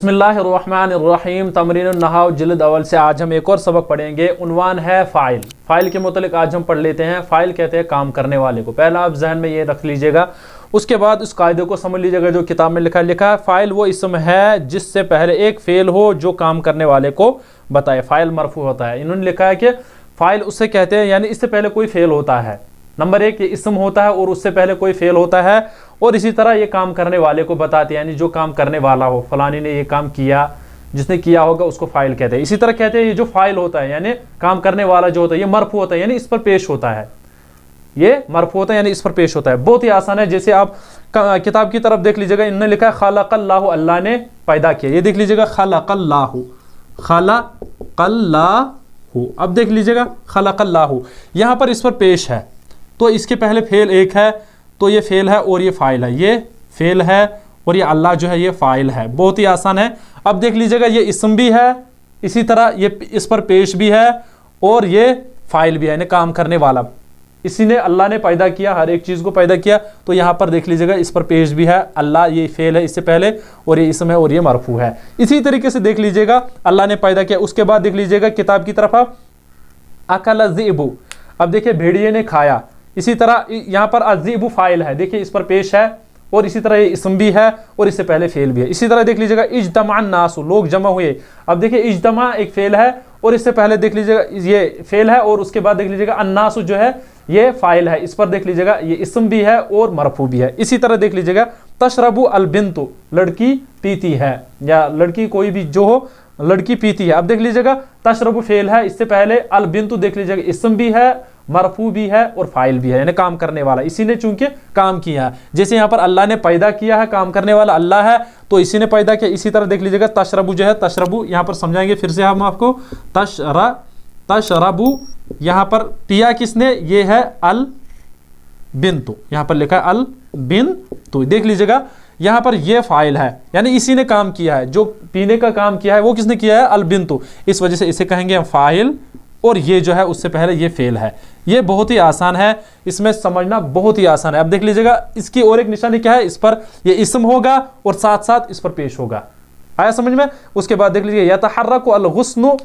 बिस्मिल्लाहिर्रहमानिर्रहीम तमरीन नहाव जिल्द अवल से आज हम एक और सबक पढ़ेंगे। उन्वान है फ़ाइल। फ़ाइल के मुतल्लिक आज हम पढ़ लेते हैं। फ़ाइल कहते हैं काम करने वाले को। पहला आप जहन में ये रख लीजिएगा, उसके बाद उस कायदे को समझ लीजिएगा जो किताब में लिखा है फ़ाइल वो इसम है जिससे पहले एक फ़ेल हो जो काम करने वाले को बताए। फ़ाइल मरफू होता है। इन्होंने लिखा है कि फ़ाइल उससे कहते हैं यानी इससे पहले कोई फ़ेल होता है। नंबर एक ये इसम होता है और उससे पहले कोई फ़ेल होता है, और इसी तरह ये काम करने वाले को बताते हैं, यानी जो काम करने वाला हो, फलानी ने ये काम किया, जिसने किया होगा उसको फ़ाइल कहते हैं। इसी तरह कहते हैं ये जो फ़ाइल होता है यानी काम करने वाला जो होता है ये मरफू होता है, यानी इस पर पेश होता है। ये मरफू होता है यानी इस पर पेश होता है। बहुत ही आसान है। जैसे आप किताब की तरफ देख लीजिएगा, इन्होंने लिखा है खलक़ल्लाहु, अल्लाह ने पैदा किया। ये देख लीजिएगा खलक़ल्लाहु, खलक़ल्लाहु। अब देख लीजिएगा खलक़ल्लाहु, यहाँ पर इस पर पेश है तो इसके पहले फेल एक है, तो ये फेल है और ये फ़ाइल है। ये फेल है और ये अल्लाह जो है ये फ़ाइल है। बहुत ही आसान है। अब देख लीजिएगा ये इसम भी है, इसी तरह ये इस पर पेश भी है और ये फ़ाइल भी है, यानी काम करने वाला। इसी ने अल्लाह ने पैदा किया, हर एक चीज़ को पैदा किया, तो यहाँ पर देख लीजिएगा इस पर पेश भी है, अल्लाह ये फेल है इससे पहले, और ये इसम है और ये मरफू है। इसी तरीके से देख लीजिएगा अल्लाह ने पैदा किया। उसके बाद देख लीजिएगा किताब की तरफ आप अकल ज़िबू। अब देखिए भेड़िए ने खाया। इसी तरह यहाँ पर अज़ीबु फ़ाइल है, देखिए इस पर पेश है, और इसी तरह ये इसम भी है और इससे पहले फेल भी है। इसी तरह देख लीजिएगा इज्तमा नासु, लोग जमा हुए। अब देखिए इज्तमा एक फेल है और इससे पहले देख लीजिएगा ये फेल है, और उसके बाद देख लीजिएगा अन्नासु जो है ये फ़ाइल है। इस पर देख लीजिएगा ये इसम भी है और मरफू भी है। इसी तरह देख लीजिएगा तशरबु अलबिन्तु, लड़की पीती है, या लड़की कोई भी जो हो लड़की पीती है। अब देख लीजिएगा तशरबु फेल है, इससे पहले अलबिन्तु देख लीजिएगा इसम भी है, मरफू भी है और फ़ाइल भी है, यानी काम करने वाला। इसी ने चूंकि काम किया है। जैसे यहाँ पर अल्लाह ने पैदा किया है, काम करने वाला अल्लाह है, तो इसी ने पैदा किया। इसी तरह देख लीजिएगा तशरबु जो है, तशरबु यहाँ पर समझाएंगे फिर से हम आपको। तशरबु यहाँ पर पिया किसने, ये है अल बिन्तु, यहाँ पर लिखा है अल बिन्तु। देख लीजिएगा यहाँ पर ये फ़ाइल है, यानी इसी ने काम किया है, जो पीने का काम किया है वो किसने किया है, अल बिन्तु। इस वजह से इसे कहेंगे हम फ़ाइल, और ये जो है उससे पहले ये फेल है। ये बहुत ही आसान है, इसमें समझना बहुत ही आसान है। अब देख लीजिएगा इसकी और एक निशानी क्या है, इस पर ये इसम होगा और साथ साथ इस पर पेश होगा। आया समझ में। उसके बाद देख लीजिए यतहर्रकु अल गुस्नु,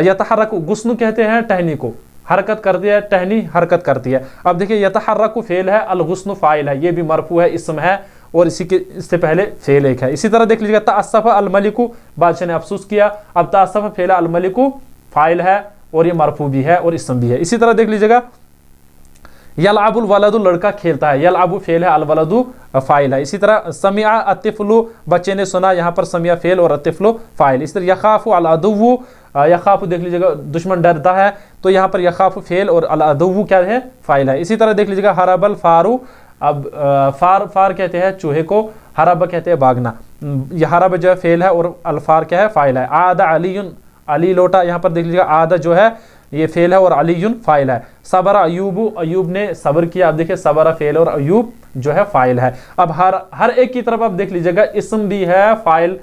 यतहर्रकु गुस्नु कहते हैं टहनी को, हरकत करती है, टहनी हरकत करती है। अब देखिए यतहर्रकु फेल है, अल गुस्नु फ़ाइल है, ये भी मरफू है, इसम है, और इसी के इससे पहले फेल एक है। इसी तरह देख लीजिएगा तअस्सफ़ अल मलिकु, बादशाह ने अफसोस किया। अब तअस्सफ़ फेल अल मलिकु फ़ाइल है और ये मरफू भी है और इसम भी है। इसी तरह देख लीजिएगा यलअबुल वलदु, लड़का खेलता है, यलअबु फेल है, अल वलदु फ़ाइल है। इसी तरह समिअ अत्तिफ़लु, बच्चे ने सुना, यहाँ पर समिअ फेल और अत्तिफ़लु फ़ाइल। इसी तरह यख़ाफ़ु अल अदुव्वु, यख़ाफ़ु देख लीजिएगा दुश्मन डरता है, तो यहाँ पर यख़ाफ़ु फेल और अल अदुव्वु क्या है, फ़ाइल है। इसी तरह देख लीजिएगा हरबल फ़ारू, अब फार कहते हैं चूहे को, हरब कहते हैं भागना। यह हरब जो है फेल है और अलफ़ार क्या है, फ़ाइल है। आदा अलीयुन, अली लौटा, यहाँ पर देख लीजिएगा आदा जो है ये फेल है और अलीयुन फ़ाइल है। सबर अयूबु, अयूब ने सब्र किया। अब देखिए सबर फेल और अयूब जो है फ़ाइल है। अब हर एक की तरफ आप देख लीजिएगा इसम भी है, फ़ाइल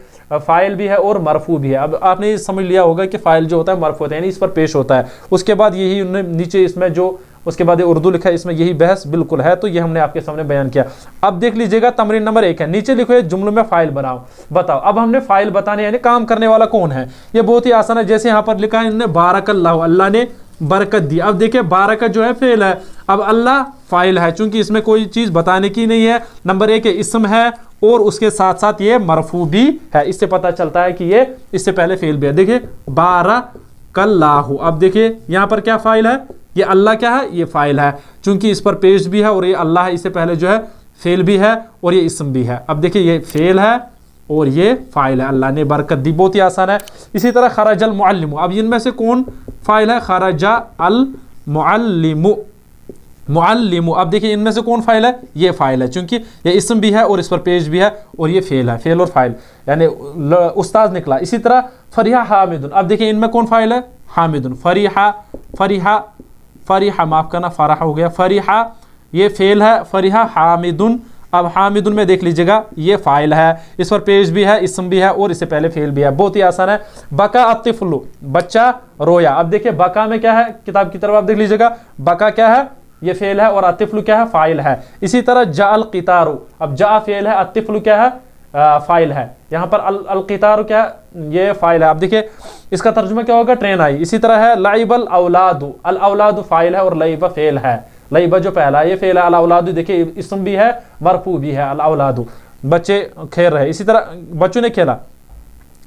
भी है और मरफू भी है। अब आपने समझ लिया होगा कि फ़ाइल जो होता है मरफू होता है, यानी इस पर पेश होता है। उसके बाद यही उन्होंने नीचे इसमें जो उसके बाद ये उर्दू लिखा है, इसमें यही बहस बिल्कुल है, तो ये हमने आपके सामने बयान किया। अब देख लीजिएगा तमरीन नंबर 1 है, नीचे लिखो ये जुमलों में फ़ाइल बताओ। अब हमने फ़ाइल बताने यानी काम करने वाला कौन है, ये बहुत ही आसान है। जैसे यहाँ पर लिखा है इन्होंने बारकल्लाहु, अल्लाह ने बरकत दी। अब देखिए बारकत जो है फेल है, अब अल्लाह फ़ाइल है, चूंकि इसमें कोई चीज़ बताने की नहीं है। नंबर 1 इसम है और उसके साथ साथ ये मरफू भी है, इससे पता चलता है कि ये इससे पहले फेल भी है। देखिए बारकल्लाहु, अब देखिए यहाँ पर क्या फ़ाइल है, ये अल्लाह क्या है, ये फ़ाइल है, चूंकि इस पर पेश भी है और ये अल्लाह है, इससे पहले जो है फेल भी है और ये इसम भी है। अब देखिए ये फेल है और ये फ़ाइल है, अल्लाह ने बरकत दी। बहुत ही आसान है। इसी तरह खरजल मुअल्लिमु, अब इनमें से कौन फ़ाइल है, खरजा अल मुअल्लिमु, मुअल्लिमु। अब देखिए इनमें से कौन फ़ाइल है, ये फ़ाइल है, चूंकि ये इसम भी है और इस पर पेश भी है और ये फेल है, फेल और फ़ाइल यानी उस्ताद निकला। इसी तरह फरिहा हामिदुन, अब देखिए इनमें कौन फ़ाइल है, हामिदुन। फरिहा माफ़ करना, फराह हो गया, फरिहा ये फेल है, फरिहा हामिदुन। अब हामिदुन में देख लीजिएगा ये फ़ाइल है, इस पर पेश भी है, इसम भी है और इससे पहले फेल भी है। बहुत ही आसान है। बका अत्तिफ़लु, बच्चा रोया। अब देखिए बका में क्या है, किताब की तरफ आप देख लीजिएगा, बका क्या है, ये फेल है और अत्तिफ़लु क्या है, फ़ाइल है। इसी तरह जाअल क़ितारु, अब जा फेल है, अत्तिफ़लु क्या है, फाइल है। यहाँ पर अल-क़ितार क्या, ये फाइल है। अब देखिए इसका तर्जुमा क्या होगा, ट्रेन आई। इसी तरह है लाइबल औलादु, अल औलादु फाइल है और लाइबा फेल है। लाइबा जो पहला ये फेल है, अल औलादु देखिए इसम भी है मरफू भी है, अल औलादु बच्चे खेल रहे, इसी तरह बच्चों ने खेला।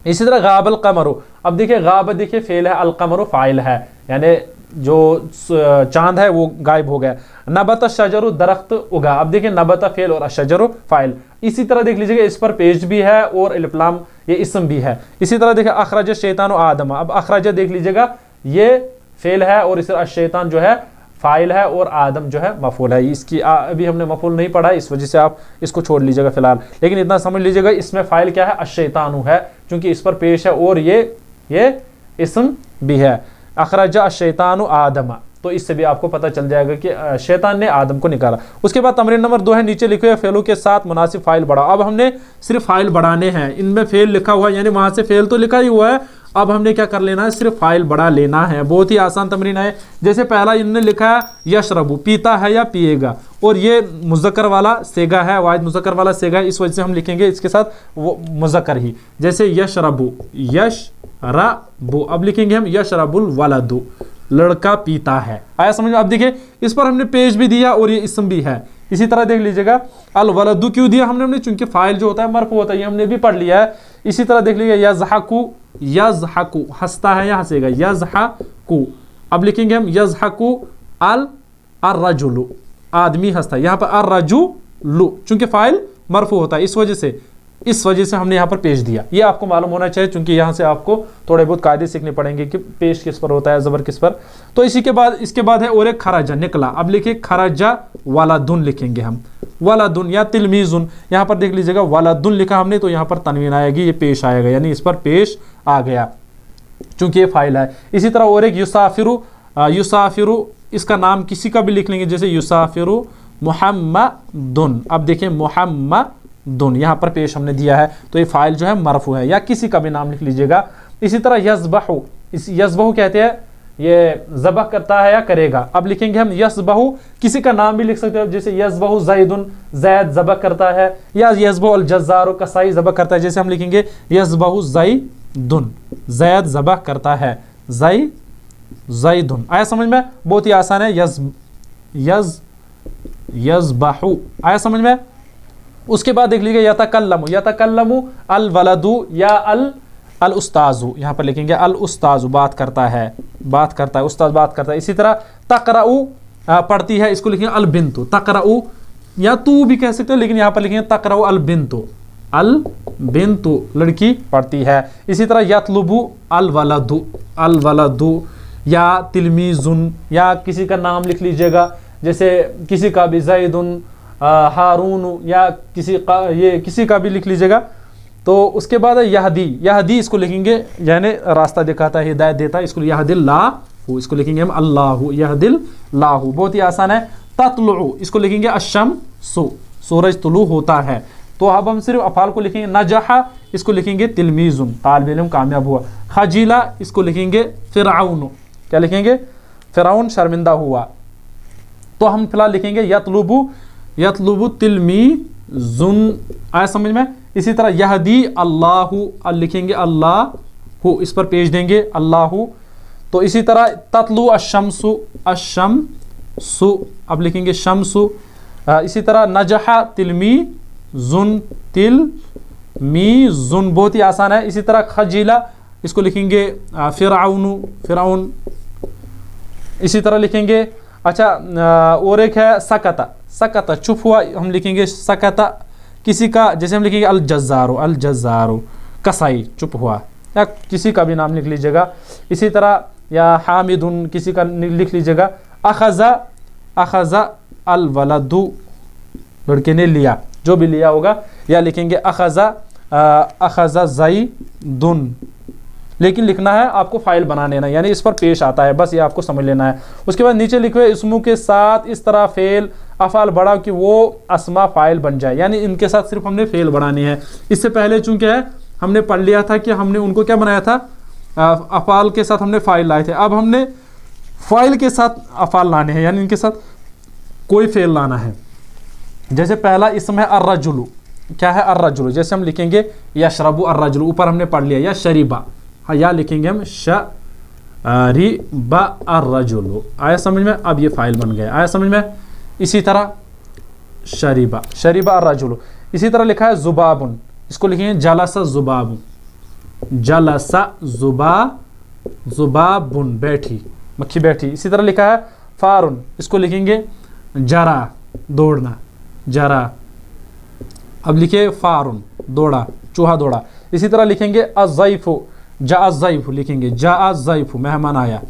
इसी तरह गाबल कमरु, अब देखिए गाब देखिए फेल है, अल कमरु फाइल है, यानी जो चांद है वो गायब हो गया। नबत शजरु दरख्त उगा, अब देखिए नबत फेल और शजरु फाइल। इसी तरह देख लीजिएगा इस पर पेज भी है और इल्फलाम ये इसम भी है। इसी तरह देखिए अखरज शैतान आदम, अब अखरज देख लीजिएगा ये फेल है और इस शैतान जो है फाइल है और आदम जो है मफूल है। इसकी अभी हमने मफूल नहीं पढ़ा, इस वजह से आप इसको छोड़ लीजिएगा फिलहाल, लेकिन इतना समझ लीजिएगा इसमें फाइल क्या है, अशैतानु है, क्योंकि इस पर पेश है और ये इसम भी है। अखरजा शैतानु आदम, तो इससे भी आपको पता चल जाएगा कि शैतान ने आदम को निकाला। उसके बाद तमरीन नंबर 2 है, नीचे लिखे हुए फेलों के साथ मुनासिब फाइल बढ़ाओ। अब हमने सिर्फ फाइल बढ़ाने हैं, इनमें फेल लिखा हुआ है यानी वहां से फेल तो लिखा ही हुआ है, अब हमने क्या कर लेना है, सिर्फ फाइल बढ़ा लेना है। बहुत ही आसान तमरीन है। जैसे पहला इन्होंने लिखा है यशरबू, पीता है या पिएगा, और ये मुज़क्कर वाला सेगा है, वाहिद मुज़क्कर वाला सेगा है, इस वजह से हम लिखेंगे इसके साथ वो मुज़क्कर ही। जैसे यशरबू, यशरबू, अब लिखेंगे हम यशरबुल वलदु, लड़का पीता है। आया समझ में? अब देखिए इस पर हमने पेज भी दिया और ये इसम भी है। इसी तरह देख लीजिएगा अल वलदु क्यों दिया हमने, चूंकि फाइल जो होता है मरफू होता है, ये हमने भी पढ़ लिया है। इसी तरह देख लीजिएगा यज़हकु, यज़हकु हंसता है या हंसेगा, यज़हकु, अब लिखेंगे हम यज़हकु अल अर्रजुलु, आदमी हंसता है, यहाँ पर अर्रजुलु चूंकि फाइल मरफू होता है, इस वजह से हमने यहाँ पर पेश दिया। ये आपको मालूम होना चाहिए, क्योंकि यहाँ से आपको थोड़े बहुत कायदे सीखने पड़ेंगे कि पेश किस पर होता है, ज़बर किस पर। तो इसके बाद है और एक खराजा, निकला, अब लिखिए खराजा वालादुन लिखेंगे हम, वालादुन या तिलमीजुन, यहाँ पर देख लीजिएगा वालादुन लिखा हमने, तो यहाँ पर तनवीन आएगी, ये पेश आएगा, यानी इस पर पेश आ गया चूंकि ये फाइल है। इसी तरह और एक युसाफिरु, युसाफिरु इसका नाम किसी का भी लिख लेंगे, जैसे युसाफिरु मुहम्मदुन, अब देखिए मुहम्मदुन यहाँ पर पेश हमने दिया है, तो ये फाइल जो है मरफू है, या किसी का भी नाम लिख लीजिएगा। इसी तरह यज़बहु, इस यज़बहु कहते हैं ये ज़बह करता है या करेगा, अब लिखेंगे हम यज़बहु, किसी का नाम भी लिख सकते हो, जैसे यज़बहु ज़ैदुन, ज़ैद ज़बह करता है, या यज़बहु अल जज़्ज़ारु, कसाई ज़बह करता है, जैसे हम लिखेंगे यज़बहु ज़ैदुन, ज़ैद ज़बह करता है, ज़ैदुन। आया समझ में? बहुत ही आसान है, यज़बहु, आया समझ में? उसके बाद देख लीजिए यतकल्लमु, यतकल्लमु अल वलदु या अल उस्ताजु, यहाँ पर लिखेंगे अल उस्ताजु, बात करता है, उस्ताद बात करता है। इसी तरह तकराउ पढ़ती है, इसको लिखेंगे अल बिन्तु, तकराउ या तू भी कह सकते हो, लेकिन यहाँ पर लिखेंगे तकराउ अल बिन्तु, अल बिन्तु लड़की पढ़ती है। इसी तरह यतलुबु अल वलदु या तिलमीजुन, या किसी का नाम लिख लीजिएगा, जैसे किसी का भी ज़ैदुन, हारून, या किसी का भी लिख लीजिएगा। तो उसके बाद यहदी इसको लिखेंगे, यानी रास्ता दिखाता है, हिदायत देता है, इसको यहदिल्लाहु, इसको लिखेंगे हम अल्लाहु, यहदिल्लाहु, बहुत ही आसान है। ततलु इसको लिखेंगे अशम्सु, सूरज तुलू होता है। तो अब हम सिर्फ अफाल को लिखेंगे, नजहा इसको लिखेंगे तिलमीजुन, तालिब इल्म कामयाब हुआ। खजीला इसको लिखेंगे फिरऔन, क्या लिखेंगे? फिरऔन शर्मिंदा हुआ। तो हम फिलहाल लिखेंगे यतलुबु तिलमीजुन, आया समझ में? इसी तरह यहदी अल्लाहु, लिखेंगे अल्लाहु, इस पर पेश देंगे अल्लाहु। तो इसी तरह ततलु अशम्सु, अब लिखेंगे शम्सु। इसी तरह नजहा तिलमीजुन, तिलमीजुन, बहुत ही आसान है। इसी तरह खजीला इसको लिखेंगे फिरऔन। इसी तरह लिखेंगे, अच्छा और एक है सकता, चुप हुआ, हम लिखेंगे सकता। किसी का जैसे हम लिखेंगे अल जज़्ज़ारु, कसाई चुप हुआ, या किसी का भी नाम लिख लीजिएगा। इसी तरह या हामिदुन किसी का लिख लीजिएगा। अखज़ा अल वलदु, लड़के ने लिया, जो भी लिया होगा, या लिखेंगे अखज़ा ज़ैदुन, लेकिन लिखना है आपको फाइल बना लेना, यानी इस पर पेश आता है, बस ये आपको समझ लेना है। उसके बाद नीचे लिखे हुए इसमों के साथ इस तरह फेल अफाल बढ़ाओ कि वो अस्मा फाइल बन जाए, यानी इनके साथ सिर्फ हमने फेल बढ़ानी है। इससे पहले चूंकि हमने पढ़ लिया था कि हमने उनको क्या बनाया था, अफाल के साथ हमने फाइल लाए थे, अब हमने फाइल के साथ अफाल लाने हैं, यानी इनके साथ कोई फेल लाना है। जैसे पहला इसम है अर्रजुलु, क्या है अर्रजुल, जैसे हम लिखेंगे यशरबु अर्रजुल, ऊपर हमने पढ़ लिया, या शरीबा, हाँ या लिखेंगे हम शरीबा अर्रजुल। आया समझ में? अब ये फाइल बन गया, आया समझ में? इसी तरह शरीबा, शरीबा अर्रजुल। इसी तरह लिखा है जुबाबुन, इसको लिखेंगे जलसा जुबाबुन, जलसा जुबाबुन, बैठी, मक्खी बैठी। इसी तरह लिखा है फारुन, इसको लिखेंगे जरा, दौड़ना, जरा। अब लिखिए फारुन, दौड़ा, चूहा दौड़ा। इसी तरह लिखेंगे अज़ैफु, जा अज़ैफु लिखेंगे, जा अज़ैफु, मेहमान आया,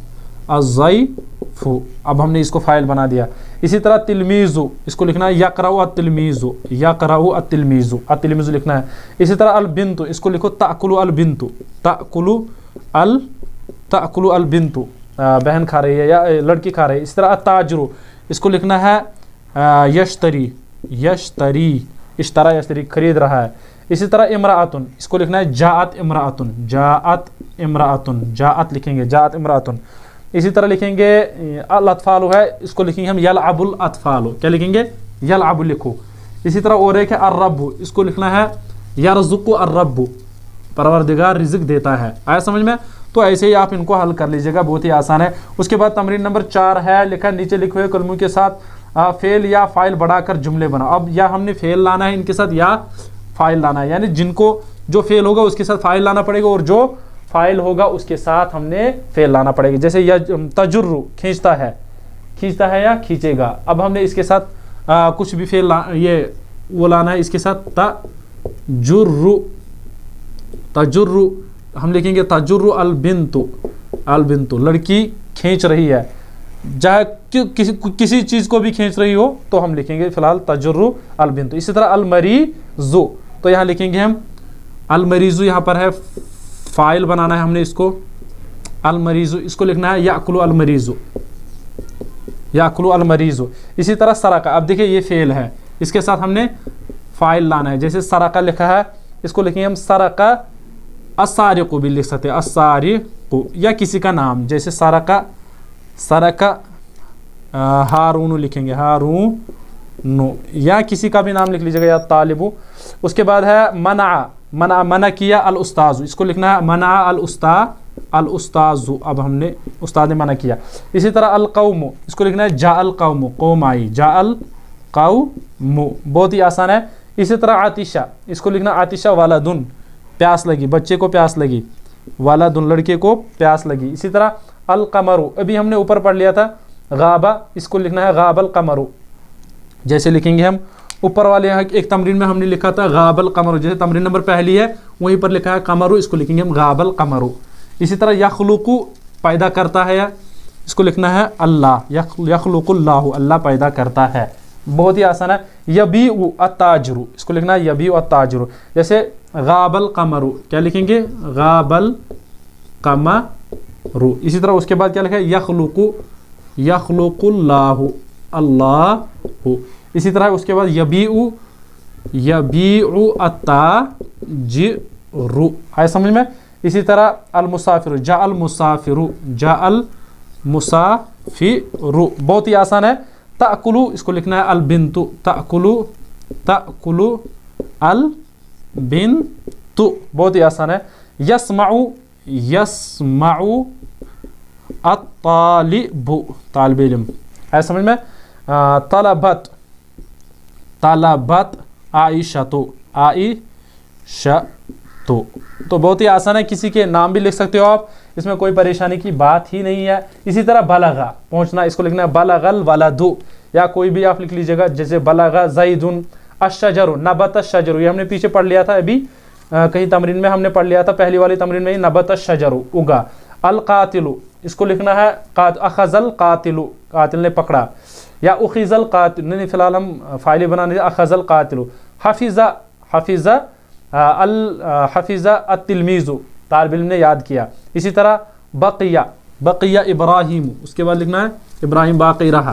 अज़ैफु। अब हमने इसको फाइल बना दिया। इसी तरह तिलमीज़ु, इसको लिखना है यक़राउ अत्तिलमीज़ु, यक़राउ अत्तिलमीज़ु, अत्तिलमीज़ु लिखना है। इसी तरह अल बिन्तु, इसको लिखो ताकुलु अल बिन्तु, ताकुलु अल बिन्तु, बहन खा रही है या लड़की खा रही है। इसी तरह अत्ताजिरु, इसको लिखना है यश्तरी, यश्तरी, इश्तरा यश्तरी, खरीद रहा है। इसी तरह इमराअतुन, इसको लिखना है जाअत इमराअतुन, जाअत इमराअतुन, जाअत लिखेंगे, जाअत इमराअतुन। इसी तरह लिखेंगे अल अतफालु है, इसको लिखेंगे हम यलअबुल अतफालु, क्या लिखेंगे? यलअबु लिखो। इसी तरह और एक है अर्रब्बु, इसको लिखना है यरज़ुक़ु अर्रब्बु, परवरदिगार रिज़्क़ देता है। आया समझ में? तो ऐसे ही आप इनको हल कर लीजिएगा, बहुत ही आसान है। उसके बाद तमरीन नंबर 4 है, लिखा नीचे लिखे हुए कलमों के साथ फेल या फाइल बढ़ाकर जुमले बनाओ। अब या हमने फेल लाना है इनके साथ या फाइल लाना है, यानी जिनको जो फेल होगा उसके साथ फाइल लाना पड़ेगा और जो फाइल होगा उसके साथ हमने फेल लाना पड़ेगा। जैसे तजुर्रु, खींचता है, खींचता है या खींचेगा। अब हमने इसके साथ कुछ भी फेल ये वो लाना है, इसके साथ तजुर्रु, तजुर्रु हम लिखेंगे तजुर्रु अल बिन्तु, अल बिन्तु, लड़की खींच रही है, चाहे किसी चीज़ को भी खींच रही हो तो हम लिखेंगे फिलहाल तजुर्रु अल बिन्तु। इसी तरह अल मरीज़ु, तो यहाँ लिखेंगे हम अल मरीज़ु, यहाँ पर है फाइल बनाना है हमने इसको, अल मरीज़ु, इसको लिखना है याकुलु अल मरीज़ु, याकुलु अल मरीज़ु। इसी तरह सरका, अब देखिए ये फेल है, इसके साथ हमने फाइल लाना है। जैसे सरका लिखा है, इसको लिखेंगे हम सरका अस्सारिक़ु भी लिख सकते हैं, अस्सारिक़ु, या किसी का नाम, जैसे सरका, सरका हारून लिखेंगे, हारून, या किसी का भी नाम लिख लीजिएगा, या तालिबु। उसके बाद है मना, मना, मना किया अल उस्ताज़ु, इसको लिखना है मना अल उस्ताज़ु, अब हमने उस्ताद ने मना किया। इसी तरह अल कौमु, इसको लिखना है जा अल कौमु, कौम आई, जा अल कौमु, बहुत ही आसान है। इसी तरह आतिशा, इसको लिखना आतिशा वालदुन, प्यास लगी, बच्चे को प्यास लगी, वालदुन, लड़के को प्यास लगी। इसी तरह अल कमरु, अभी हमने ऊपर पढ़ लिया था गाबा, इसको लिखना है गाबल कमरु। जैसे लिखेंगे हम ऊपर वाले एक तमरीन में हमने लिखा था गाबल कमरु, जैसे तमरीन नंबर पहली है वहीं पर लिखा है कमरु, इसको लिखेंगे हम गाबल कमरु। इसी तरह यखलुकु, पैदा करता है, इसको लिखना है अल्लाह, यखलुकुल्लाहु, अल्लाह पैदा करता है, बहुत ही आसान है। यबीउ अत्ताजिरु, इसको लिखना है यबीउ अत्ताजिरु। जैसे गाबल कमरु, क्या लिखेंगे? गाबल कमरु। इसी तरह उसके बाद क्या लिखा है? यखलुकु, यखलुकुल्लाहु, अल्लाहु। इसी तरह उसके बाद यबीउ, यबीउ अत्ताजिरु, आया समझ में? इसी तरह अल मुसाफिरु, जा अल मुसाफिरु, जा अल मुसाफिरु, बहुत ही आसान है। ताकुलु, इसको लिखना है अल बिन्तु, ताकुलु, ताकुलु अल बिन्तु, बहुत ही आसान है। यस्माउ, यस्माउ अत्तालिबु, तालिब इल्म, है समझ में? तलबत, तलबत आइशतु, आइशतु, तो बहुत ही आसान है। किसी के नाम भी लिख सकते हो आप, इसमें कोई परेशानी की बात ही नहीं है। इसी तरह बलगा, पहुंचना, इसको लिखना है बलगल वलदु, या कोई भी आप लिख लीजिएगा, जैसे बलगा ज़ैदुन अश्शजरु, नबत अश्शजरु, ये हमने पीछे पढ़ लिया था, अभी कहीं तमरीन में हमने पढ़ लिया था, पहली वाली तमरीन में ही, नबत अश्शजरु, उगा। अल कातिलु, इसको लिखना है अखज़ल कातिलु, कातिल ने पकड़ा, या उखिज़ल कातिल, नहीं फिलहाल हम फाइल बनाने, अखज़ल कातिलु। हफिज़ा, हफिज़ा अल हफिज़ा अत्तिलमीज़ु, तालिब इल्म ने याद किया। इसी तरह बक़िया, बक़िया इब्राहिम, उसके बाद लिखना है इब्राहिम बाक़ी रहा।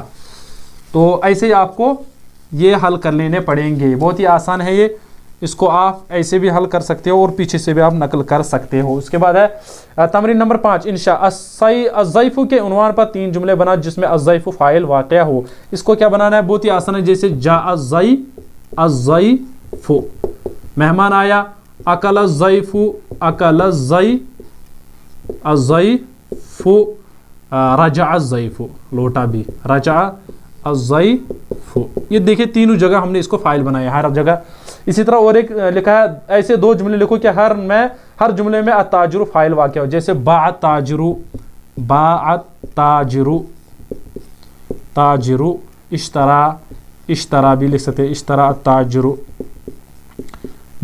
तो ऐसे ही आपको ये हल कर लेने पड़ेंगे, बहुत ही आसान है ये, इसको आप ऐसे भी हल कर सकते हो और पीछे से भी आप नकल कर सकते हो। उसके बाद है तमरीन नंबर 5, इंशा अज़्ज़ैफ़ु के उन्वान पर 3 जुमले बना जिसमें अज़्ज़ैफ़ु फ़ाइल वाक़या हो। इसको क्या बनाना है? बहुत ही आसान है। जैसे जा अज़्ज़ैफ़ु, ज़ैफ़ु, मेहमान आया। अकल ज़ैफ़ु, अकल ज़ैफ़ु, रजा ज़ैफ़ु, लौटा भी, रजा ज़ैफ़ु। ये देखिए तीनों जगह हमने इसको फाइल बनाया हर जगह। इसी तरह और एक लिखा है, ऐसे दो जुमले लिखो कि हर जुमले में अताजरु फाइल वाक़या हो। जैसे बा ताजरु, ताजरु, इश्तरा भी लिख सकते हैं, इश्तरा ताजरु,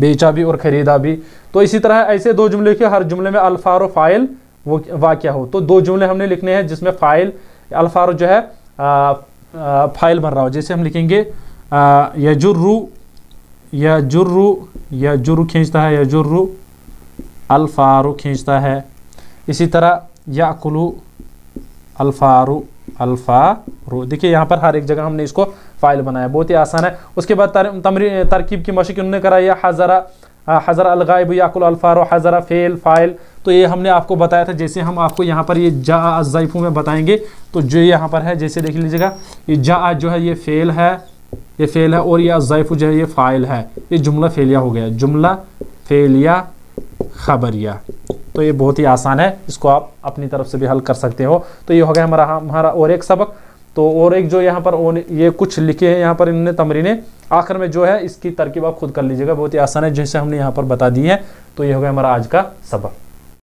बेचा भी और खरीदा भी। तो इसी तरह ऐसे दो जुमले के हर जुमले में अल्फार फाइल वो वाक़या हो। तो दो जुमले हमने लिखने हैं जिसमें फाइल अल्फार जो है फाइल बन रहा हो। जैसे हम लिखेंगे यजुर्रु खींचता है, यजुर्रु, अल्फारु खींचता है। इसी तरह याकुलु, अल्फारु, अल्फारु। देखिए यहाँ पर हर एक जगह हमने इसको फाइल बनाया, बहुत ही आसान है। उसके बाद तरकीब की मशक उन्होंने कराई, हज़रा अलगाइब याकुल अल्फारु, हज़रा फेल फाइल। तो ये हमने आपको बताया था। जैसे हम आपको यहाँ पर ये जा ज़ैफ़ु में बताएंगे तो जो यहाँ पर है, जैसे देख लीजिएगा, ये जा जो है ये फेल है, ये फेल है, और ये ज़ैफ़ु जो है ये फ़ाइल है। ये जुमला फेलिया हो गया, जुमला फेलिया खबरिया। तो ये बहुत ही आसान है, इसको आप अपनी तरफ से भी हल कर सकते हो। तो ये हो गया हमारा और एक सबक। तो और एक जो यहाँ पर ये कुछ लिखे हैं यहाँ पर इन्होंने तमरीने, आखिर में जो है इसकी तरकीब आप खुद कर लीजिएगा, बहुत ही आसान है जैसे हमने यहाँ पर बता दी है। तो ये हो गया हमारा आज का सबक।